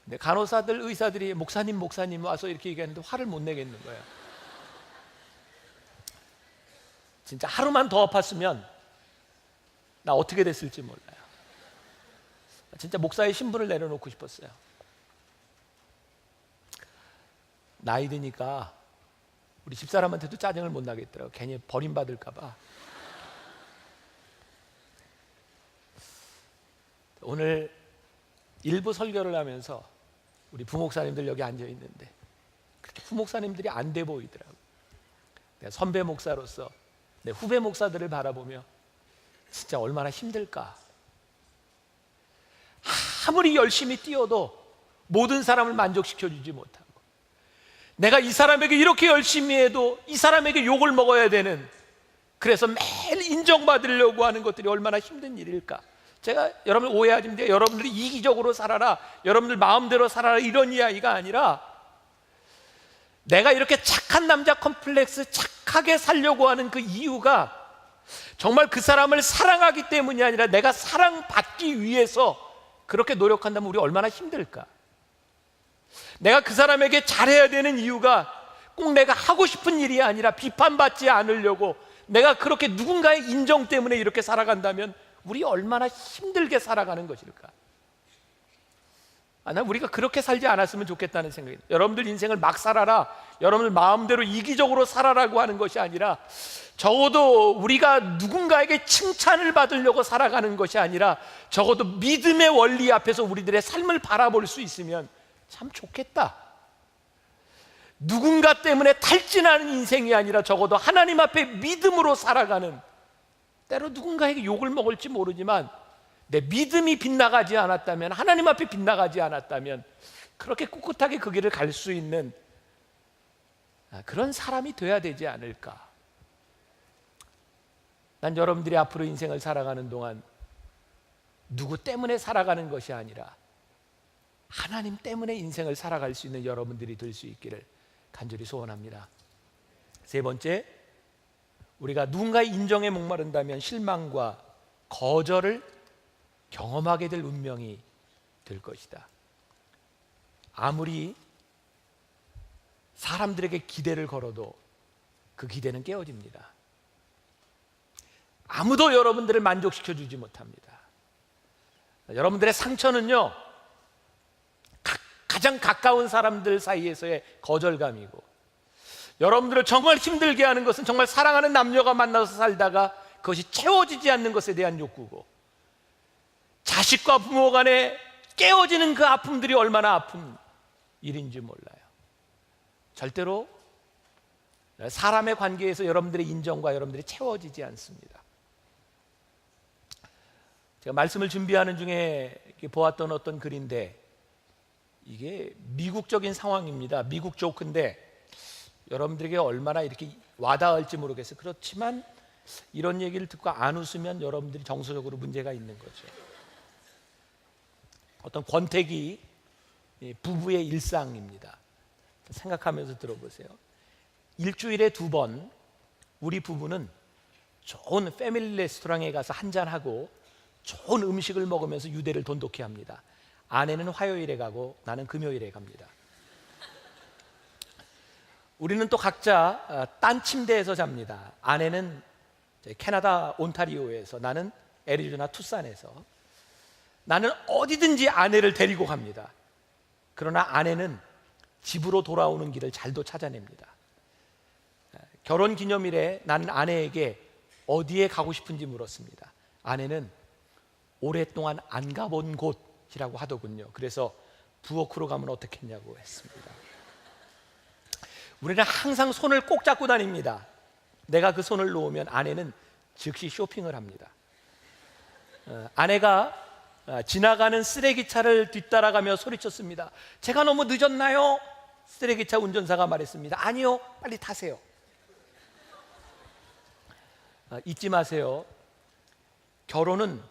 근데 간호사들, 의사들이 목사님 와서 이렇게 얘기하는데 화를 못 내겠는 거예요. 진짜 하루만 더 아팠으면 나 어떻게 됐을지 몰라요. 진짜 목사의 신분을 내려놓고 싶었어요. 나이 드니까 우리 집사람한테도 짜증을 못 나겠더라고요. 괜히 버림받을까 봐. 오늘 일부 설교를 하면서 우리 부목사님들 여기 앉아 있는데 그렇게 부목사님들이 안 돼 보이더라고요. 내가 선배 목사로서 내 후배 목사들을 바라보며 진짜 얼마나 힘들까. 아무리 열심히 뛰어도 모든 사람을 만족시켜주지 못하고, 내가 이 사람에게 이렇게 열심히 해도 이 사람에게 욕을 먹어야 되는, 그래서 매일 인정받으려고 하는 것들이 얼마나 힘든 일일까. 제가 여러분 오해하지 마세요. 여러분들이 이기적으로 살아라, 여러분들 마음대로 살아라, 이런 이야기가 아니라 내가 이렇게 착한 남자 컴플렉스, 착하게 살려고 하는 그 이유가 정말 그 사람을 사랑하기 때문이 아니라 내가 사랑받기 위해서 그렇게 노력한다면 우리 얼마나 힘들까. 내가 그 사람에게 잘해야 되는 이유가 꼭 내가 하고 싶은 일이 아니라 비판받지 않으려고, 내가 그렇게 누군가의 인정 때문에 이렇게 살아간다면 우리 얼마나 힘들게 살아가는 것일까. 난 우리가 그렇게 살지 않았으면 좋겠다는 생각이 들어요. 여러분들 인생을 막 살아라, 여러분들 마음대로 이기적으로 살아라고 하는 것이 아니라, 적어도 우리가 누군가에게 칭찬을 받으려고 살아가는 것이 아니라 적어도 믿음의 원리 앞에서 우리들의 삶을 바라볼 수 있으면 참 좋겠다. 누군가 때문에 탈진하는 인생이 아니라 적어도 하나님 앞에 믿음으로 살아가는, 때로 누군가에게 욕을 먹을지 모르지만 내 믿음이 빗나가지 않았다면, 하나님 앞에 빗나가지 않았다면 그렇게 꿋꿋하게 그 길을 갈 수 있는 그런 사람이 돼야 되지 않을까. 난 여러분들이 앞으로 인생을 살아가는 동안 누구 때문에 살아가는 것이 아니라 하나님 때문에 인생을 살아갈 수 있는 여러분들이 될 수 있기를 간절히 소원합니다. 세 번째, 우리가 누군가의 인정에 목마른다면 실망과 거절을 경험하게 될 운명이 될 것이다. 아무리 사람들에게 기대를 걸어도 그 기대는 깨어집니다. 아무도 여러분들을 만족시켜 주지 못합니다. 여러분들의 상처는요, 가장 가까운 사람들 사이에서의 거절감이고, 여러분들을 정말 힘들게 하는 것은 정말 사랑하는 남녀가 만나서 살다가 그것이 채워지지 않는 것에 대한 욕구고, 자식과 부모 간에 깨어지는 그 아픔들이 얼마나 아픈 일인지 몰라요. 절대로 사람의 관계에서 여러분들의 인정과 여러분들이 채워지지 않습니다. 제가 말씀을 준비하는 중에 보았던 어떤 글인데, 이게 미국적인 상황입니다. 미국 조크인데 여러분들에게 얼마나 이렇게 와닿을지 모르겠어요. 그렇지만 이런 얘기를 듣고 안 웃으면 여러분들이 정서적으로 문제가 있는 거죠. 어떤 권태기 부부의 일상입니다. 생각하면서 들어보세요. 일주일에 2번 우리 부부는 좋은 패밀리 레스토랑에 가서 한잔하고 좋은 음식을 먹으면서 유대를 돈독히 합니다. 아내는 화요일에 가고 나는 금요일에 갑니다. 우리는 또 각자 딴 침대에서 잡니다. 아내는 캐나다 온타리오에서, 나는 애리조나 투싼에서. 나는 어디든지 아내를 데리고 갑니다. 그러나 아내는 집으로 돌아오는 길을 잘도 찾아냅니다. 결혼 기념일에 나는 아내에게 어디에 가고 싶은지 물었습니다. 아내는 오랫동안 안 가본 곳이라고 하더군요. 그래서 부엌으로 가면 어떻겠냐고 했습니다. 우리는 항상 손을 꼭 잡고 다닙니다. 내가 그 손을 놓으면 아내는 즉시 쇼핑을 합니다. 아내가 지나가는 쓰레기차를 뒤따라가며 소리쳤습니다. 제가 너무 늦었나요? 쓰레기차 운전사가 말했습니다. 아니요, 빨리 타세요. 잊지 마세요. 결혼은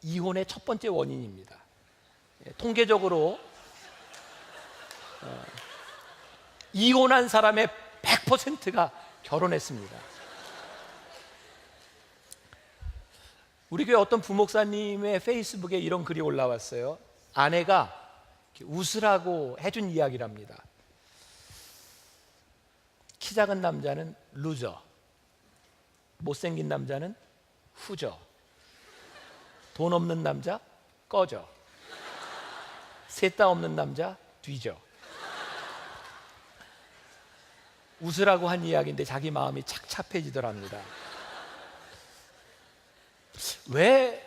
이혼의 첫 번째 원인입니다. 통계적으로 이혼한 사람의 100%가 결혼했습니다. 우리 교회 어떤 부목사님의 페이스북에 이런 글이 올라왔어요. 아내가 웃으라고 해준 이야기랍니다. 키 작은 남자는 루저, 못생긴 남자는 후져, 돈 없는 남자 꺼져, 셋 다 없는 남자 뒤져. 웃으라고 한 이야기인데 자기 마음이 착잡해지더랍니다. 왜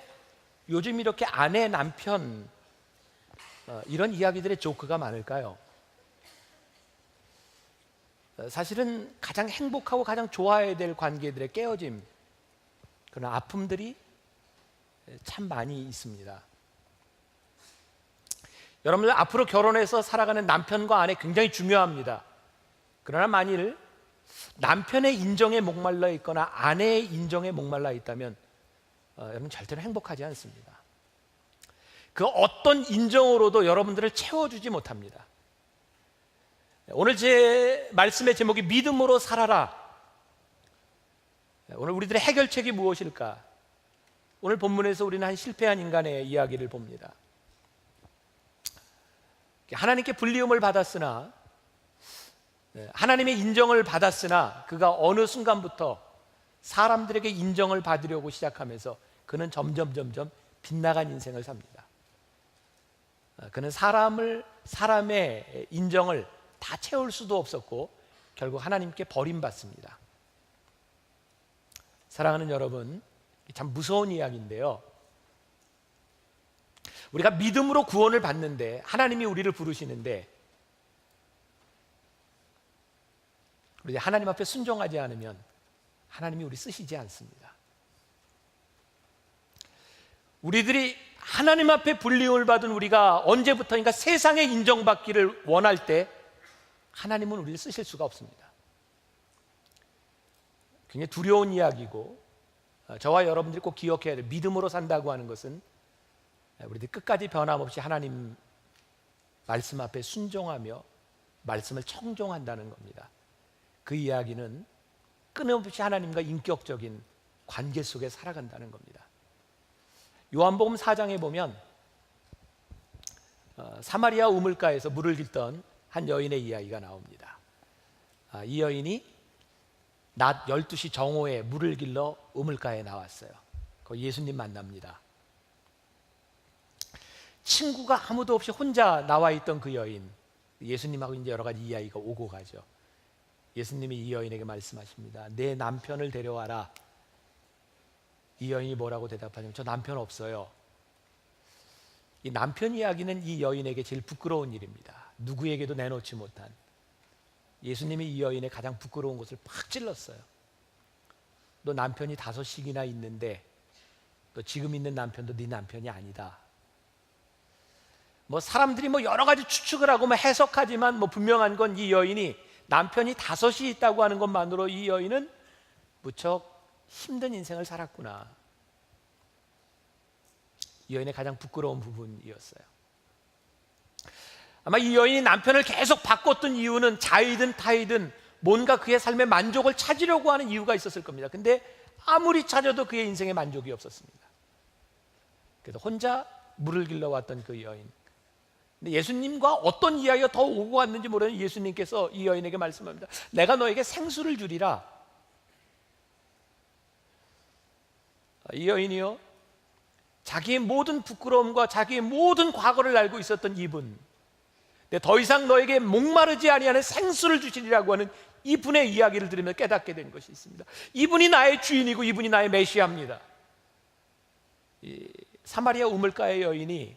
요즘 이렇게 아내, 남편 이런 이야기들의 조크가 많을까요? 사실은 가장 행복하고 가장 좋아해야 될 관계들의 깨어짐, 그런 아픔들이 참 많이 있습니다. 여러분들 앞으로 결혼해서 살아가는 남편과 아내 굉장히 중요합니다. 그러나 만일 남편의 인정에 목말라 있거나 아내의 인정에 목말라 있다면 여러분 절대로 행복하지 않습니다. 그 어떤 인정으로도 여러분들을 채워주지 못합니다. 오늘 제 말씀의 제목이 믿음으로 살아라. 오늘 우리들의 해결책이 무엇일까? 오늘 본문에서 우리는 한 실패한 인간의 이야기를 봅니다. 하나님께 불리움을 받았으나, 하나님의 인정을 받았으나 그가 어느 순간부터 사람들에게 인정을 받으려고 시작하면서 그는 점점 빗나간 인생을 삽니다. 그는 사람의 인정을 다 채울 수도 없었고 결국 하나님께 버림받습니다. 사랑하는 여러분, 참 무서운 이야기인데요. 우리가 믿음으로 구원을 받는데 하나님이 우리를 부르시는데 우리 하나님 앞에 순종하지 않으면 하나님이 우리 쓰시지 않습니다. 우리들이 하나님 앞에 불림을 받은 우리가 언제부터인가 세상에 인정받기를 원할 때 하나님은 우리를 쓰실 수가 없습니다. 굉장히 두려운 이야기고 저와 여러분들이 꼭 기억해야 돼요. 믿음으로 산다고 하는 것은 우리들이 끝까지 변함없이 하나님 말씀 앞에 순종하며 말씀을 청종한다는 겁니다. 그 이야기는 끊임없이 하나님과 인격적인 관계 속에 살아간다는 겁니다. 요한복음 4장에 보면 사마리아 우물가에서 물을 길던 한 여인의 이야기가 나옵니다. 이 여인이 낮 12시 정오에 물을 길러 우물가에 나왔어요. 거기 예수님 만납니다. 친구가 아무도 없이 혼자 나와 있던 그 여인, 예수님하고 이제 여러 가지 이야기가 오고 가죠. 예수님이 이 여인에게 말씀하십니다. 내 남편을 데려와라. 이 여인이 뭐라고 대답하냐면 저 남편 없어요. 이 남편 이야기는 이 여인에게 제일 부끄러운 일입니다. 누구에게도 내놓지 못한. 예수님이 이 여인의 가장 부끄러운 것을 팍 찔렀어요. 너 남편이 5씩이나 있는데 너 지금 있는 남편도 네 남편이 아니다. 뭐 사람들이 뭐 여러 가지 추측을 하고 뭐 해석하지만 뭐 분명한 건 이 여인이 남편이 5이 있다고 하는 것만으로 이 여인은 무척 힘든 인생을 살았구나. 이 여인의 가장 부끄러운 부분이었어요. 아마 이 여인이 남편을 계속 바꿨던 이유는 자이든 타이든 뭔가 그의 삶의 만족을 찾으려고 하는 이유가 있었을 겁니다. 근데 아무리 찾아도 그의 인생에 만족이 없었습니다. 그래서 혼자 물을 길러왔던 그 여인. 근데 예수님과 어떤 이야기가 더 오고 갔는지 모르는 예수님께서 이 여인에게 말씀합니다. 내가 너에게 생수를 주리라. 이 여인이요, 자기의 모든 부끄러움과 자기의 모든 과거를 알고 있었던 이분, 근데 더 이상 너에게 목마르지 아니하는 생수를 주시리라고 하는 이분의 이야기를 들으며 깨닫게 된 것이 있습니다. 이분이 나의 주인이고 이분이 나의 메시아입니다. 이 사마리아 우물가의 여인이,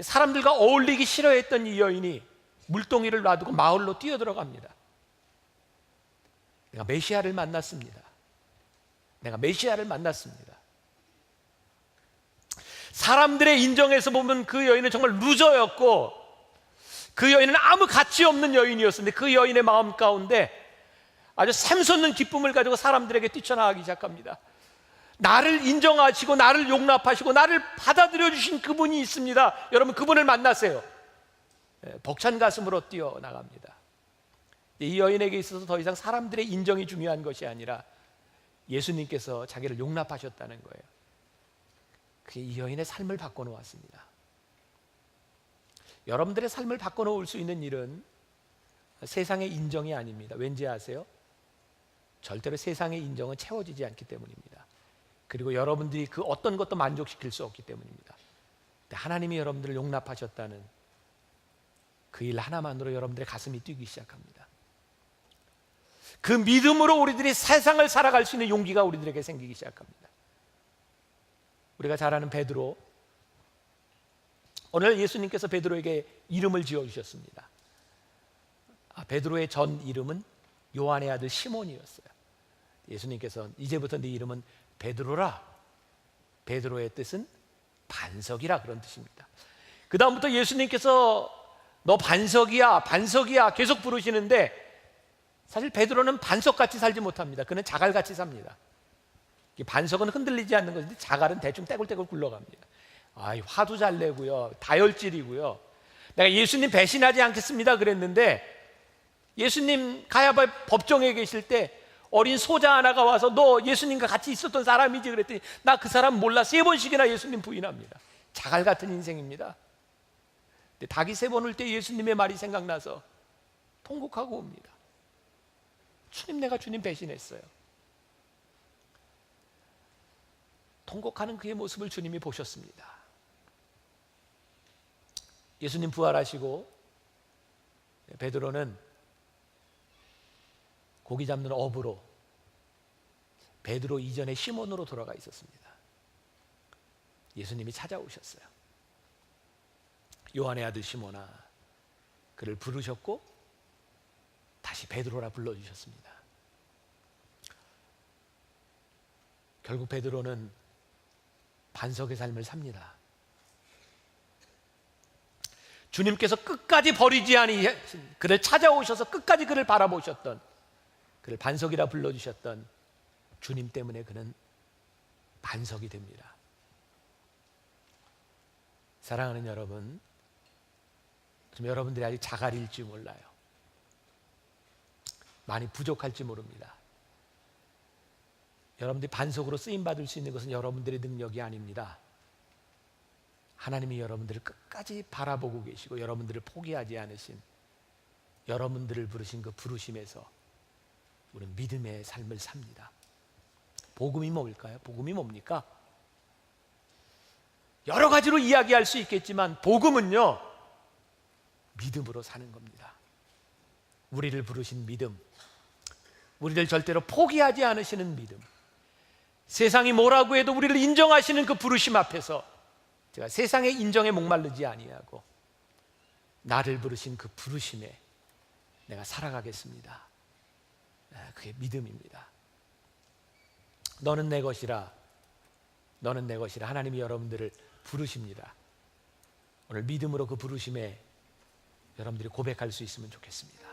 사람들과 어울리기 싫어했던 이 여인이 물동이를 놔두고 마을로 뛰어들어갑니다. 내가 메시아를 만났습니다. 내가 메시아를 만났습니다. 사람들의 인정에서 보면 그 여인은 정말 루저였고 그 여인은 아무 가치 없는 여인이었는데 그 여인의 마음 가운데 아주 샘솟는 기쁨을 가지고 사람들에게 뛰쳐나가기 시작합니다. 나를 인정하시고 나를 용납하시고 나를 받아들여 주신 그분이 있습니다. 여러분, 그분을 만나세요. 벅찬 가슴으로 뛰어나갑니다. 이 여인에게 있어서 더 이상 사람들의 인정이 중요한 것이 아니라 예수님께서 자기를 용납하셨다는 거예요. 그게 이 여인의 삶을 바꿔놓았습니다. 여러분들의 삶을 바꿔놓을 수 있는 일은 세상의 인정이 아닙니다. 왠지 아세요? 절대로 세상의 인정은 채워지지 않기 때문입니다. 그리고 여러분들이 그 어떤 것도 만족시킬 수 없기 때문입니다. 하나님이 여러분들을 용납하셨다는 그 일 하나만으로 여러분들의 가슴이 뛰기 시작합니다. 그 믿음으로 우리들이 세상을 살아갈 수 있는 용기가 우리들에게 생기기 시작합니다. 우리가 잘 아는 베드로, 오늘 예수님께서 베드로에게 이름을 지어주셨습니다. 베드로의 전 이름은 요한의 아들 시몬이었어요. 예수님께서 이제부터 네 이름은 베드로라. 베드로의 뜻은 반석이라, 그런 뜻입니다. 그 다음부터 예수님께서 너 반석이야, 반석이야 계속 부르시는데 사실 베드로는 반석같이 살지 못합니다. 그는 자갈같이 삽니다. 반석은 흔들리지 않는 것인데 자갈은 대충 떼굴떼굴 굴러갑니다. 화도 잘 내고요, 다혈질이고요. 내가 예수님 배신하지 않겠습니다 그랬는데 예수님 가야바 법정에 계실 때 어린 소자 하나가 와서 너 예수님과 같이 있었던 사람이지 그랬더니 나 그 사람 몰라 3번씩이나 예수님 부인합니다. 자갈 같은 인생입니다. 근데 닭이 3번 울 때 예수님의 말이 생각나서 통곡하고 옵니다. 주님, 내가 주님 배신했어요. 통곡하는 그의 모습을 주님이 보셨습니다. 예수님 부활하시고 베드로는 고기 잡는 어부로 베드로 이전의 시몬으로 돌아가 있었습니다. 예수님이 찾아오셨어요. 요한의 아들 시몬아, 그를 부르셨고 다시 베드로라 불러주셨습니다. 결국 베드로는 반석의 삶을 삽니다. 주님께서 끝까지 버리지 아니하신, 그를 찾아오셔서 끝까지 그를 바라보셨던, 그를 반석이라 불러주셨던 주님 때문에 그는 반석이 됩니다. 사랑하는 여러분, 좀 여러분들이 아직 자갈일지 몰라요. 많이 부족할지 모릅니다. 여러분들이 반석으로 쓰임받을 수 있는 것은 여러분들의 능력이 아닙니다. 하나님이 여러분들을 끝까지 바라보고 계시고 여러분들을 포기하지 않으신, 여러분들을 부르신 그 부르심에서 우리는 믿음의 삶을 삽니다. 복음이 뭘까요? 복음이 뭡니까? 여러 가지로 이야기할 수 있겠지만 복음은요, 믿음으로 사는 겁니다. 우리를 부르신 믿음, 우리를 절대로 포기하지 않으시는 믿음, 세상이 뭐라고 해도 우리를 인정하시는 그 부르심 앞에서 제가 세상의 인정에 목마르지 아니하고 나를 부르신 그 부르심에 내가 살아가겠습니다. 그게 믿음입니다. 너는 내 것이라, 너는 내 것이라. 하나님이 여러분들을 부르십니다. 오늘 믿음으로 그 부르심에 여러분들이 고백할 수 있으면 좋겠습니다.